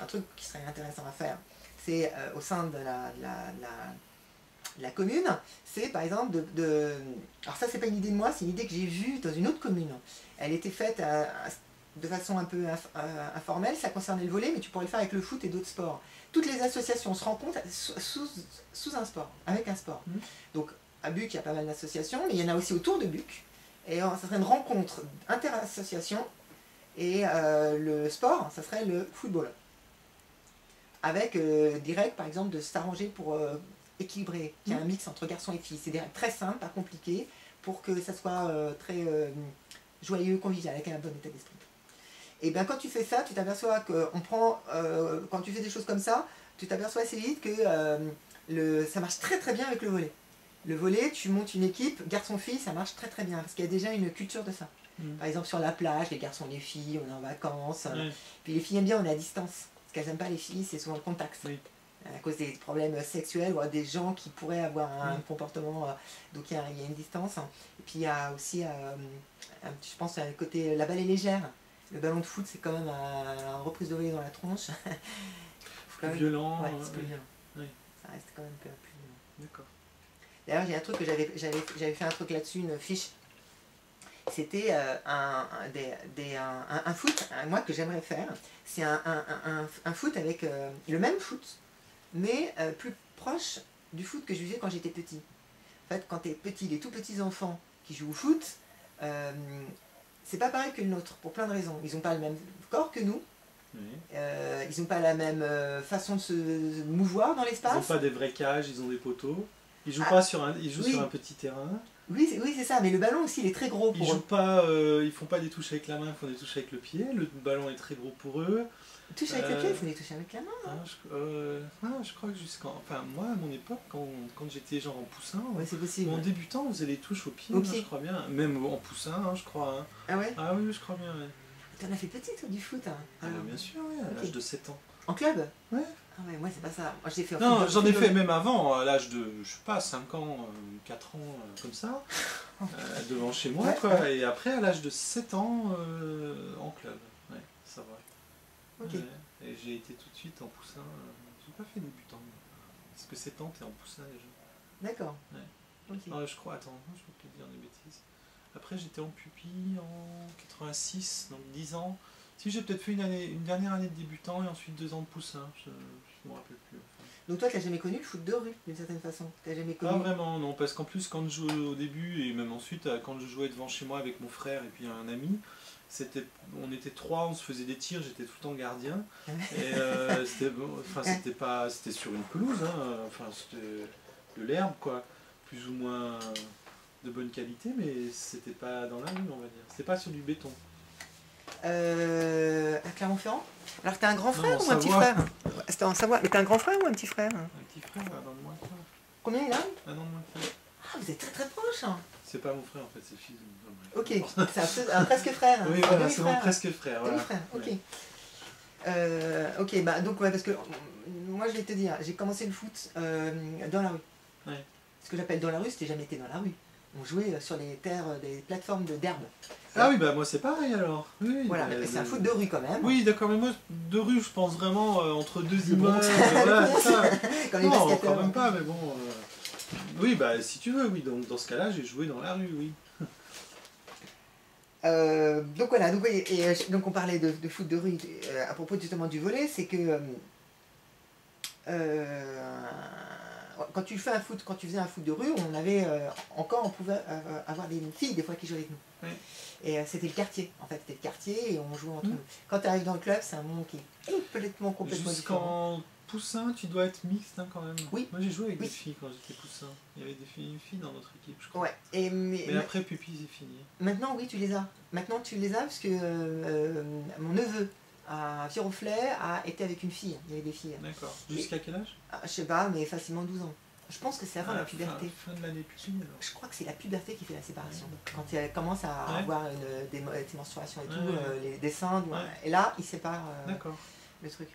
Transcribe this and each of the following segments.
un truc qui serait intéressant à faire, c'est au sein de la commune, c'est par exemple alors ça c'est pas une idée de moi, c'est une idée que j'ai vue dans une autre commune. Elle était faite de façon un peu informelle, ça concernait le volley, mais tu pourrais le faire avec le foot et d'autres sports. Toutes les associations se rencontrent sous un sport, avec un sport. Donc à Buc, il y a pas mal d'associations, mais il y en a aussi autour de Buc. Et ça serait une rencontre inter-association, et le sport, ça serait le football. Avec des règles, par exemple, de s'arranger pour équilibrer, qu'il y a un mix entre garçons et filles. C'est des règles très simples, pas compliquées, pour que ça soit très joyeux, convivial, avec un bon état d'esprit. Et bien quand tu fais ça, tu t'aperçois qu'on prend, quand tu fais des choses comme ça, tu t'aperçois assez vite que ça marche très très bien avec le volley. Le volley, tu montes une équipe, garçon-fille, ça marche très très bien, parce qu'il y a déjà une culture de ça. Par exemple sur la plage, les garçons et les filles, on est en vacances, puis les filles aiment bien, on est à distance. Ce qu'elles n'aiment pas les filles, c'est souvent le contact. À cause des problèmes sexuels ou des gens qui pourraient avoir un comportement, donc il y a une distance. Et puis il y a aussi, je pense, un côté, la balle est légère. Le ballon de foot, c'est quand même une reprise de volée dans la tronche. Plus violent. Ouais, c'est plus violent. Oui. Ça reste quand même plus violent. D'accord. D'ailleurs, il y a un truc que j'avais fait un truc là-dessus, une fiche. C'était un foot, moi, que j'aimerais faire. C'est un foot avec le même foot, mais plus proche du foot que je vivais quand j'étais petit. En fait, quand tu es petit, les tout petits enfants qui jouent au foot, c'est pas pareil que le nôtre, pour plein de raisons. Ils n'ont pas le même corps que nous. Ils n'ont pas la même façon de se mouvoir dans l'espace. Ils n'ont pas des vrais cages, ils ont des poteaux. Ils jouent pas sur un, ils jouent sur un petit terrain. Oui, c'est ça, mais le ballon aussi, il est très gros pour ils jouent pas, ils font pas des touches avec la main, ils font des touches avec le pied. Le ballon est très gros pour eux. Touche avec le pied, il faut les toucher avec la main. Je crois que enfin moi à mon époque, quand j'étais genre en poussin, c'est possible. En débutant, on faisait les touches au pied, je crois bien. Même en poussin, je crois. Ah ouais? Ah oui, je crois bien. Ouais. T'en as fait petit toi du foot? Bien sûr, oui, à l'âge de 7 ans. En club? Ouais. Ah ouais, moi c'est pas ça. Moi, j'ai fait non, j'en ai fait même avant, à l'âge de, je sais pas, 5 ans, 4 ans, comme ça, devant chez moi, quoi. Et après, à l'âge de 7 ans, en club. Ouais, ça va. Ok. Et j'ai été tout de suite en poussin. J'ai pas fait débutant. Parce que 7 ans, t'es en poussin déjà. D'accord. Ouais. Okay. Je crois, attends, je vais peut-être dire des bêtises. Après, j'étais en pupille en 86, donc 10 ans. Si, j'ai peut-être fait une dernière année de débutant et ensuite 2 ans de poussin, je ne me rappelle plus. Enfin. Donc toi, tu n'as jamais connu le foot de rue, d'une certaine façon? Jamais connu... Pas vraiment, non, parce qu'en plus, quand je jouais au début, et même ensuite, quand je jouais devant chez moi avec mon frère et puis un ami, on était 3, on se faisait des tirs, j'étais tout le temps gardien. Et c'était sur une pelouse, hein, enfin, c'était de l'herbe, quoi, plus ou moins de bonne qualité, mais c'était pas dans la rue, on va dire. C'était pas sur du béton. À Clermont-Ferrand? Alors t'as un grand frère ou un petit frère? C'était en Savoie. Mais t'as un grand frère ou un petit frère? Un petit frère, un an de moins que toi. Combien il a? Un an de moins que toi. Ah, vous êtes très très proches. C'est pas mon frère en fait, c'est le fils de mon frère. Ok, c'est un presque frère. Oui, voilà, c'est mon presque frère. Voilà. Demi-frère, ok. Ouais. Ok, bah donc ouais, parce que moi je vais te dire, j'ai commencé le foot dans la rue. Ouais. Ce que j'appelle dans la rue, c'était jamais été dans la rue. On jouait sur les terres, des plateformes d'herbe. Ah oui, bah moi c'est pareil alors. Oui, voilà, c'est un foot de rue quand même. Oui, d'accord, mais moi de rue, je pense vraiment entre deux immeubles. Voilà, c'est ça. Comme les basketteurs. Quand même pas, mais bon. Oui, bah si tu veux, oui. Donc dans ce cas-là, j'ai joué dans la rue, oui. Donc voilà, donc on parlait de foot de rue à propos justement du volley, c'est que quand tu faisais un foot de rue, on pouvait avoir des filles des fois qui jouaient avec nous. Oui. Et c'était le quartier, en fait, c'était le quartier et on jouait entre nous. Quand tu arrives dans le club, c'est un monde qui est complètement différent. Jusqu'en poussin, tu dois être mixte quand même. Oui. Moi j'ai joué avec des filles quand j'étais poussin. Il y avait une fille dans notre équipe, je crois. Ouais. Mais après pupille, c'est fini. Maintenant, oui, tu les as. Maintenant, tu les as parce que mon neveu à Viroflay a été avec une fille. Il y avait des filles. D'accord. Jusqu'à quel âge? Je sais pas, mais facilement 12 ans. Je pense que c'est avant la puberté. Fin de l'année pupille alors. Je crois que c'est la puberté qui fait la séparation. Quand elle commence à avoir des menstruations et tout, des seins, et là, il sépare le truc.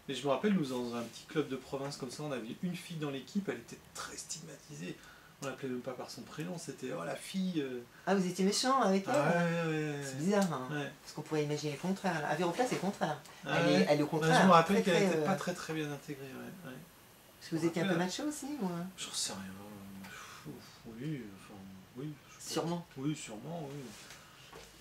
Mais je me rappelle, nous, dans un petit club de province comme ça, on avait une fille dans l'équipe, elle était très stigmatisée. On l'appelait même pas par son prénom, c'était oh la fille. Ah, vous étiez méchant avec elle? Ouais. C'est bizarre, hein. Ouais. Parce qu'on pourrait imaginer le contraire. À Véropla, c'est le contraire. Ah Elle ouais. est au contraire. Je me rappelle très, qu'elle très, n'était pas très bien intégrée. Ouais. Parce que vous étiez un peu macho aussi, ou... J'en sais rien. Oui, enfin, oui. Sûrement. Oui, sûrement, oui.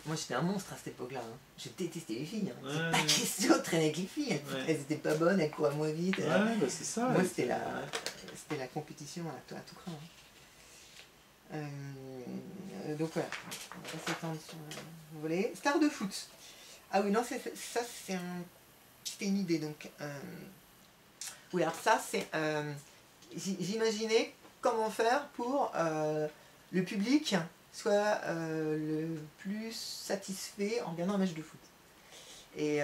Moi, j'étais un monstre à cette époque-là. Hein. Je détestais les filles. Hein. Ouais, C'est pas question de traîner avec les filles. Elles étaient pas bonnes, elles couraient moins vite. Ouais, bah c'est ça. Moi, c'était la compétition à tout craint. Hein. Donc voilà, on va s'étendre sur le volet. Star de foot. Ah oui, non, c'était une idée. Donc, oui, alors ça, c'est... j'imaginais comment faire pour le public soit le plus satisfait en regardant un match de foot. Et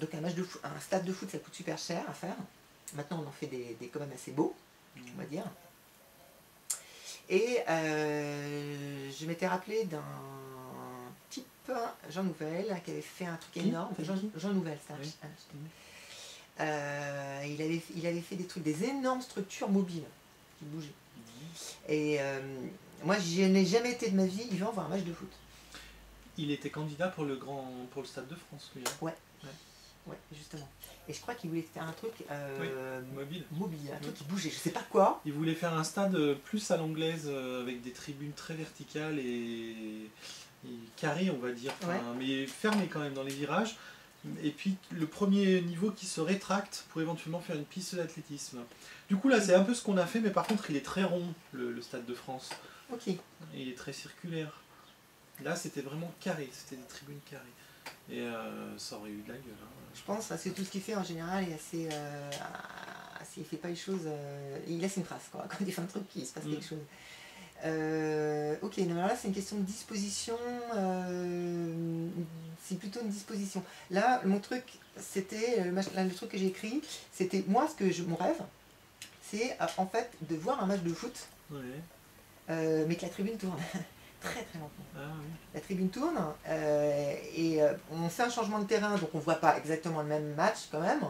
donc un stade de foot, ça coûte super cher à faire. Maintenant, on en fait des quand même assez beaux, on va dire. Et je m'étais rappelé d'un type, Jean Nouvel, qui avait fait un truc énorme. Jean Nouvel, ça. Oui. Il avait fait des énormes structures mobiles qui bougeaient. Et moi, je n'ai jamais été de ma vie vivant voir un match de foot. Il était candidat pour le Stade de France, lui. Ouais, justement. Et je crois qu'il voulait faire un truc mobile, un truc qui bougeait, je sais pas quoi. Il voulait faire un stade plus à l'anglaise, avec des tribunes très verticales et carrées, on va dire, mais fermées quand même dans les virages. Et puis le premier niveau qui se rétracte pour éventuellement faire une piste d'athlétisme. Du coup là c'est un peu ce qu'on a fait, mais par contre il est très rond, le Stade de France. Ok. Et il est très circulaire. Là c'était vraiment carré, c'était des tribunes carrées. Et ça aurait eu de la gueule. Hein. Je pense, parce que tout ce qu'il fait en général est assez... il fait pas les choses... il laisse une trace, quoi. Quand il fait un truc, il se passe quelque chose. Ok, non, alors là c'est une question de disposition, c'est plutôt une disposition. Là, mon truc, c'était, le truc que j'ai écrit, c'était, moi, mon rêve, c'est en fait de voir un match de foot, mais que la tribune tourne très très lentement. Ah, oui. La tribune tourne, et on fait un changement de terrain, donc on voit pas exactement le même match quand même,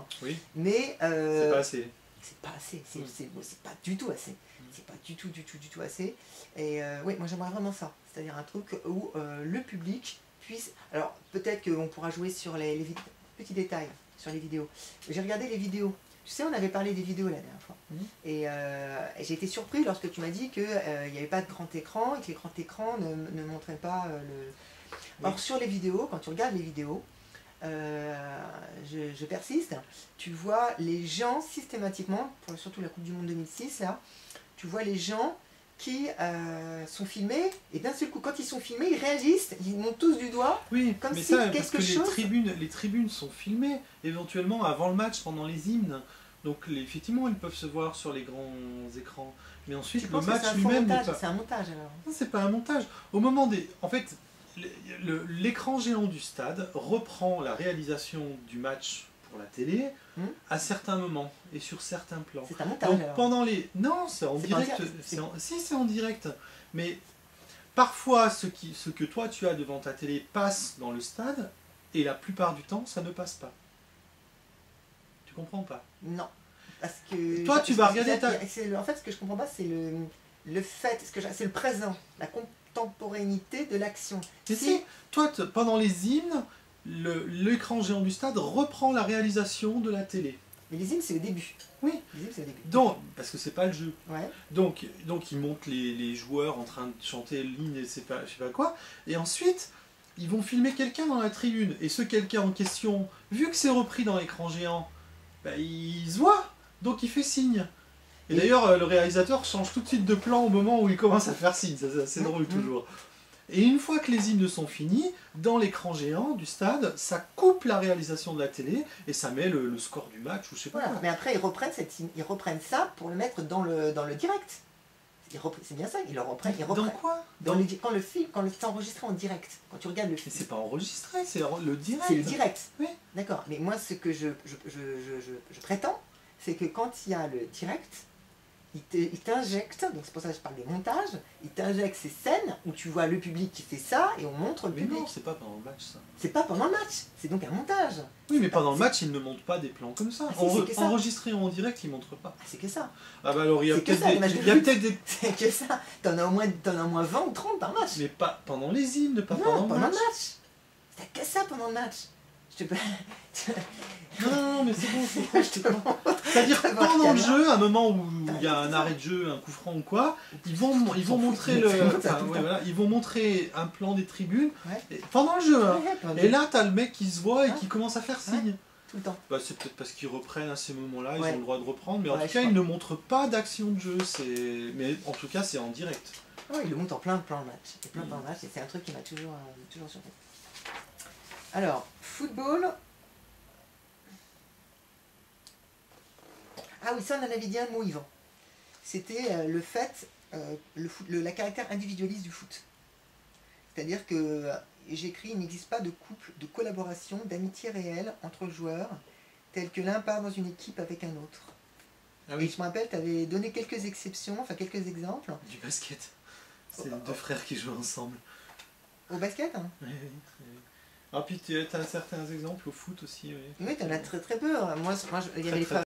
mais... c'est pas assez. C'est pas assez, c'est pas du tout assez. C'est pas du tout assez. Et oui, moi j'aimerais vraiment ça. C'est-à-dire un truc où le public puisse... Alors peut-être qu'on pourra jouer sur les petits détails, sur les vidéos. J'ai regardé les vidéos. Tu sais, on avait parlé des vidéos la dernière fois. Et j'ai été surpris lorsque tu m'as dit qu'il n'y avait pas de grand écran et que les grands écrans ne montraient pas le... Or sur les vidéos, quand tu regardes les vidéos, je persiste, tu vois les gens systématiquement, surtout la Coupe du Monde 2006 là, tu vois les gens qui sont filmés, et d'un seul coup quand ils sont filmés, ils réagissent, ils montent tous du doigt, comme mais si ça, quelque parce que chose... les tribunes sont filmées, éventuellement avant le match, pendant les hymnes, donc effectivement ils peuvent se voir sur les grands écrans, mais ensuite le match lui-même... C'est un montage alors? Non, c'est pas un montage. Au moment des... En fait, l'écran géant du stade reprend la réalisation du match pour la télé à certains moments et sur certains plans. C'est un montage. Donc, alors. pendant les... Non, c'est en direct. Si, c'est en direct. Mais parfois, ce que toi tu as devant ta télé passe dans le stade et la plupart du temps, ça ne passe pas. Tu comprends pas? Non. Parce que... Toi, tu vas regarder ta... En fait, ce que je comprends pas, c'est le fait, c'est le présent, la contemporanéité de l'action. Si, toi, pendant les hymnes, l'écran géant du stade reprend la réalisation de la télé. Mais les hymnes, c'est au début. Oui. Les hymnes, c'est au début. Donc, parce que c'est pas le jeu. Ouais. Donc ils montent les joueurs en train de chanter l'hymne et je sais pas quoi. Et ensuite, ils vont filmer quelqu'un dans la tribune. Et ce quelqu'un en question, vu que c'est repris dans l'écran géant, bah, il se voit. Donc il fait signe. Et d'ailleurs, le réalisateur change tout de suite de plan au moment où il commence à faire signe. C'est assez drôle toujours. Et une fois que les hymnes sont finis, dans l'écran géant du stade, ça coupe la réalisation de la télé et ça met le score du match ou je sais pas. Voilà. Mais après, ils reprennent ça pour le mettre dans le direct. C'est bien ça, ils le reprennent. Dans quoi? Quand c'est enregistré en direct, quand tu regardes le film. Mais c'est pas enregistré, c'est le direct. C'est le direct. Oui. D'accord. Mais moi, ce que je prétends, c'est que quand il y a le direct, il t'injecte, donc c'est pour ça que je parle des montages, il t'injecte ces scènes où tu vois le public qui fait ça et on montre le Mais public. non, c'est pas pendant le match ça. C'est pas pendant le match, c'est donc un montage. Oui, mais pendant le match, ils ne montrent pas des plans comme ça. Ah, si, c'est que ça. Enregistré en direct, ils montrent pas. Ah, c'est que ça. Ah bah alors, il y a C'est que peut-être ça, les matchs de foot. des... C'est que ça. T'en as au moins 20 ou 30 par match. Mais pas pendant les hymnes, pas Non, pendant le match. T'as que ça pendant le match. Je te... Non, mais c'est bon, je te comprends. C'est-à-dire Je te vois pendant le caméra. jeu, à un moment où il y a un arrêt de jeu, un coup franc ou quoi, ils vont montrer le, enfin, ouais, voilà, ils vont montrer un plan des tribunes Ouais. pendant le jeu. Hein. Ouais, pendant le Et jeu. là, t'as le mec qui se voit et qui commence à faire signe. Tout le temps. Bah, c'est peut-être parce qu'ils reprennent à ces moments-là, ils Ouais. ont le droit de reprendre, mais en Ouais, tout je cas, crois. ils ne montrent pas d'action de jeu. Mais en tout cas, c'est en direct. Ouais, il le monte en plein de match. Et plein de match, et c'est un truc qui m'a toujours surpris. Alors, football. Ah oui, ça on en avait dit un mot, Yvan. C'était le fait, la caractère individualiste du foot. C'est-à-dire que j'écris, il n'existe pas de couple, de collaboration, d'amitié réelle entre joueurs, tel que l'un part dans une équipe avec un autre. Ah Et oui, je me rappelle, tu avais donné quelques exceptions, enfin quelques exemples. du basket. C'est deux frères qui jouent ensemble. Au basket, hein. Oui, oui, oui. Ah, puis tu as certains exemples au foot aussi. Oui, Oui, tu en as très très peu. Moi, il y avait les frères